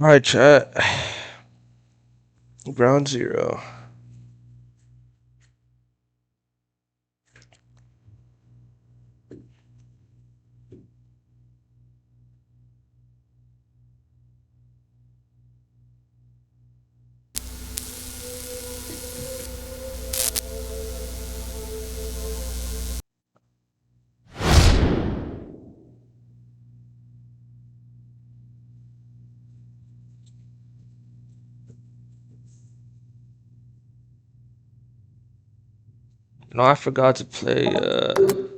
Alright, chat. Ground zero. No, I forgot to play the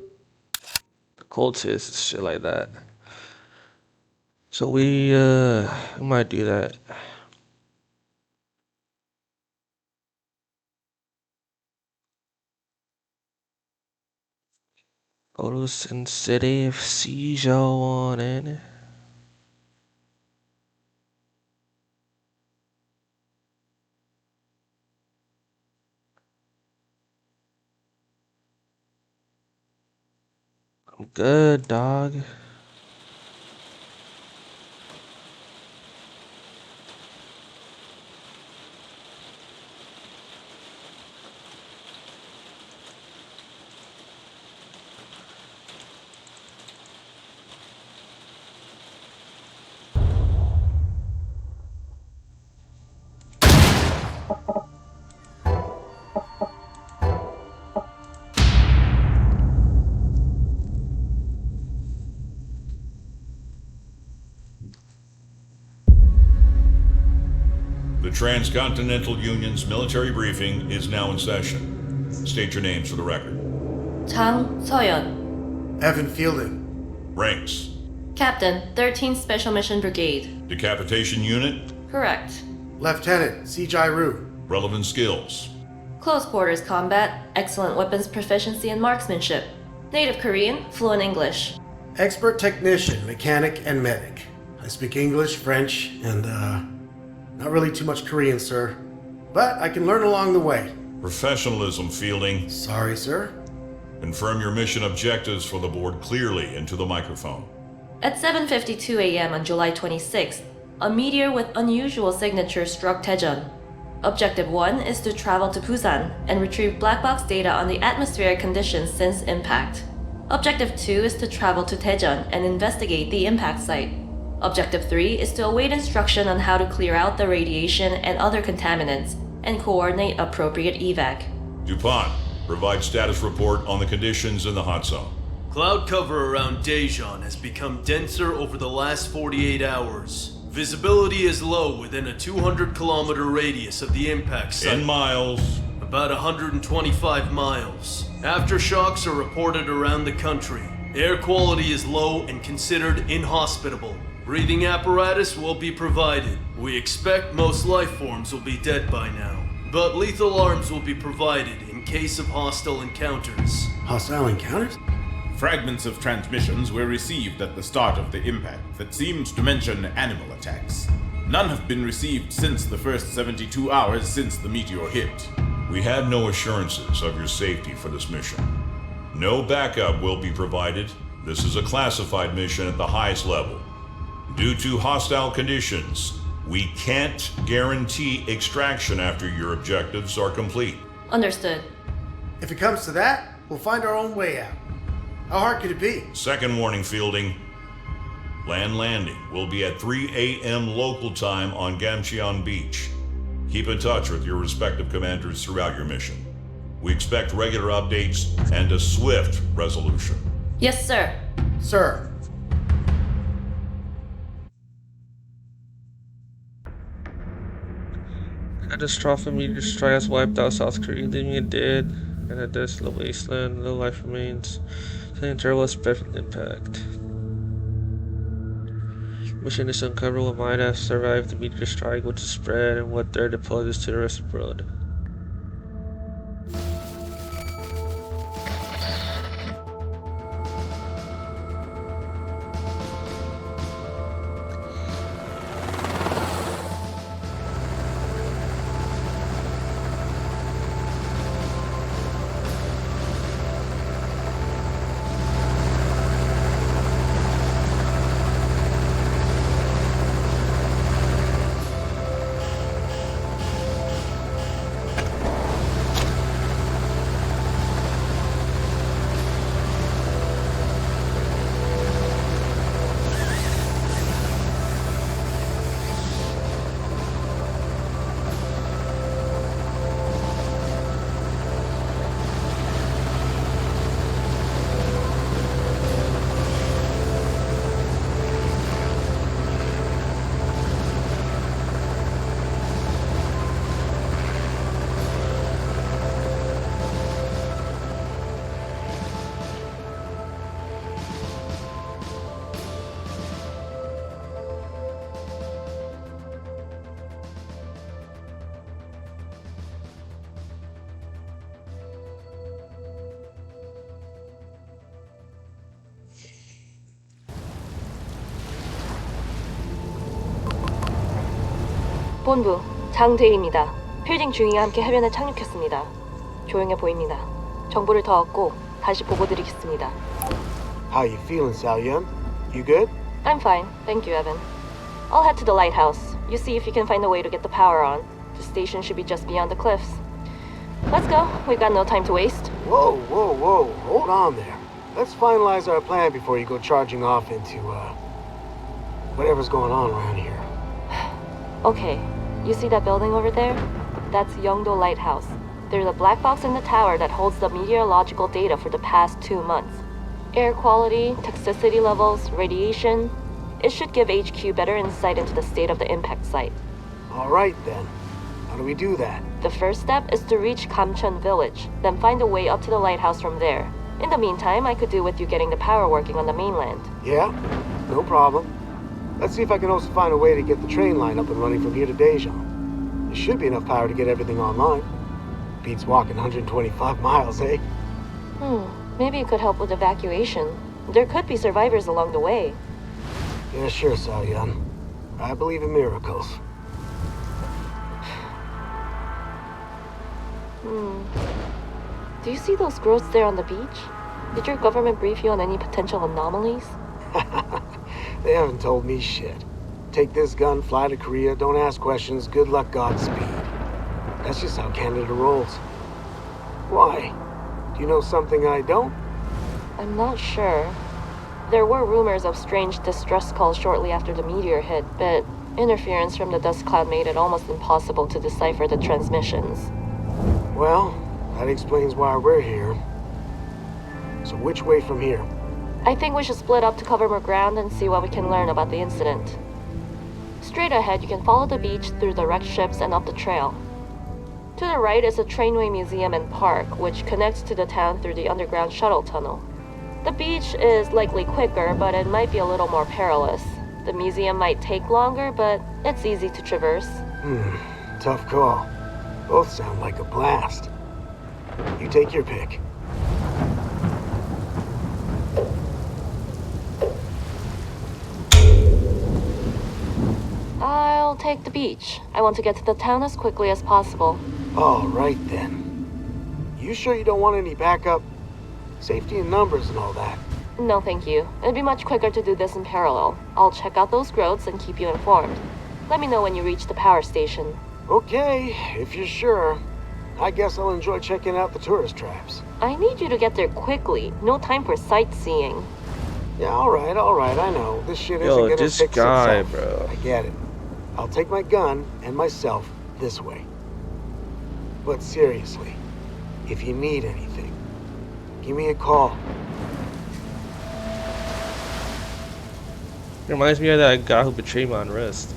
cultist and shit like that. So we might do that. Photos sensitive, seizure warning. I'm good, dog. The Transcontinental Union's military briefing is now in session. State your names for the record. 장서연, Evan Fielding. Ranks. Captain, 13th Special Mission Brigade. Decapitation unit. Correct. Lieutenant C. Ru. Relevant skills. Close quarters combat, excellent weapons proficiency and marksmanship. Native Korean, fluent English. Expert technician, mechanic, and medic. I speak English, French, and, not really too much Korean, sir. But I can learn along the way. Professionalism, Fielding. Sorry, sir. Confirm your mission objectives for the board clearly into the microphone. At 7:52 a.m. on July 26th, a meteor with unusual signature struck Daejeon. Objective 1 is to travel to Busan and retrieve black box data on the atmospheric conditions since impact. Objective 2 is to travel to Daejeon and investigate the impact site. Objective 3 is to await instruction on how to clear out the radiation and other contaminants and coordinate appropriate evac. DuPont, provide status report on the conditions in the hot zone. Cloud cover around Daejeon has become denser over the last 48 hours. Visibility is low within a 200-kilometer radius of the impact site. In miles. About 125 miles. Aftershocks are reported around the country. Air quality is low and considered inhospitable. Breathing apparatus will be provided. We expect most life forms will be dead by now, but lethal arms will be provided in case of hostile encounters. Hostile encounters? Fragments of transmissions were received at the start of the impact that seemed to mention animal attacks. None have been received since the first 72 hours since the meteor hit. We have no assurances of your safety for this mission. No backup will be provided. This is a classified mission at the highest level. Due to hostile conditions, we can't guarantee extraction after your objectives are complete. Understood. If it comes to that, we'll find our own way out. How hard could it be? Second warning, Fielding. Land landing will be at 3 a.m. local time on Gamcheon Beach. Keep in touch with your respective commanders throughout your mission. We expect regular updates and a swift resolution. Yes, sir. Sir. Catastrophic meteor strike has wiped out South Korea, leaving it dead and a desolate wasteland. No life remains. Something terrible has spread from the impact. Mission is to uncover what might have survived the meteor strike, what to spread, and what they're deployed to the rest of the world. 본부, 장대희입니다. 필딩 중위와 함께 해변에 착륙했습니다. 조용해 보입니다. 정보를 더 얻고 다시 보고드리겠습니다. How you feeling, Xiaoyun? You good? I'm fine, thank you, Evan. I'll head to the lighthouse. You see if you can find a way to get the power on. The station should be just beyond the cliffs. Let's go. We've got no time to waste. Whoa, whoa, whoa. Hold on there. Let's finalize our plan before you go charging off into, whatever's going on around here. Okay, you see that building over there? That's Yeongdo Lighthouse. There's a black box in the tower that holds the meteorological data for the past 2 months. Air quality, toxicity levels, radiation. It should give HQ better insight into the state of the impact site. All right, then. How do we do that? The first step is to reach Kamcheon Village, then find a way up to the lighthouse from there. In the meantime, I could do with you getting the power working on the mainland. Yeah, no problem. Let's see if I can also find a way to get the train line up and running from here to Daejeon. There should be enough power to get everything online. Beats walking 125 miles, eh? Maybe it could help with evacuation. There could be survivors along the way. Yeah, sure, Xiaoyun. I believe in miracles. Do you see those growths there on the beach? Did your government brief you on any potential anomalies? They haven't told me shit. Take this gun, fly to Korea, don't ask questions, good luck, Godspeed. That's just how Canada rolls. Why? Do you know something I don't? I'm not sure. There were rumors of strange distress calls shortly after the meteor hit, but interference from the dust cloud made it almost impossible to decipher the transmissions. Well, that explains why we're here. So which way from here? I think we should split up to cover more ground and see what we can learn about the incident. Straight ahead, you can follow the beach through the wrecked ships and up the trail. To the right is the Trainway Museum and Park, which connects to the town through the underground shuttle tunnel. The beach is likely quicker, but it might be a little more perilous. The museum might take longer, but it's easy to traverse. Tough call. Both sound like a blast. You take your pick. I'll take the beach. I want to get to the town as quickly as possible. All right, then. You sure you don't want any backup? Safety in numbers and all that. No, thank you. It'd be much quicker to do this in parallel. I'll check out those growths and keep you informed. Let me know when you reach the power station. Okay, if you're sure. I guess I'll enjoy checking out the tourist traps. I need you to get there quickly. No time for sightseeing. Yeah, all right, I know. This shit isn't Yo, gonna this fix guy, itself. bro. I get it. I'll take my gun and myself this way. But seriously, if you need anything, give me a call. Reminds me of that guy who betrayed me on Rust.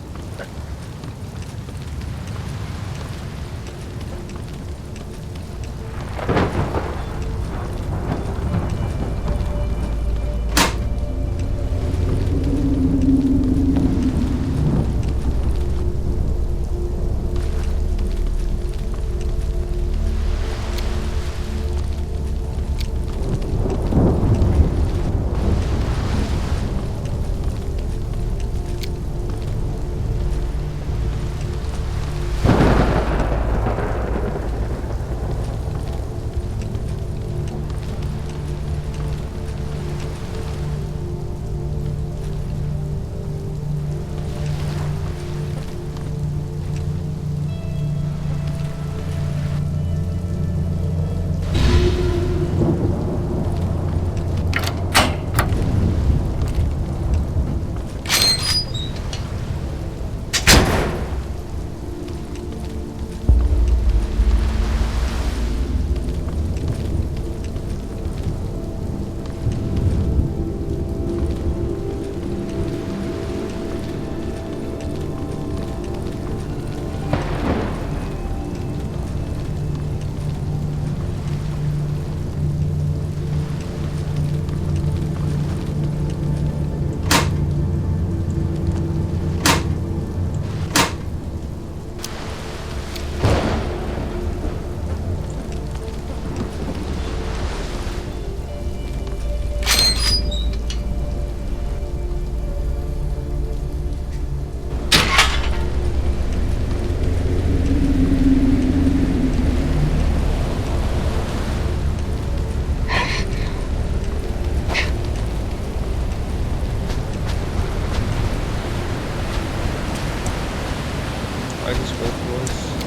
both of us.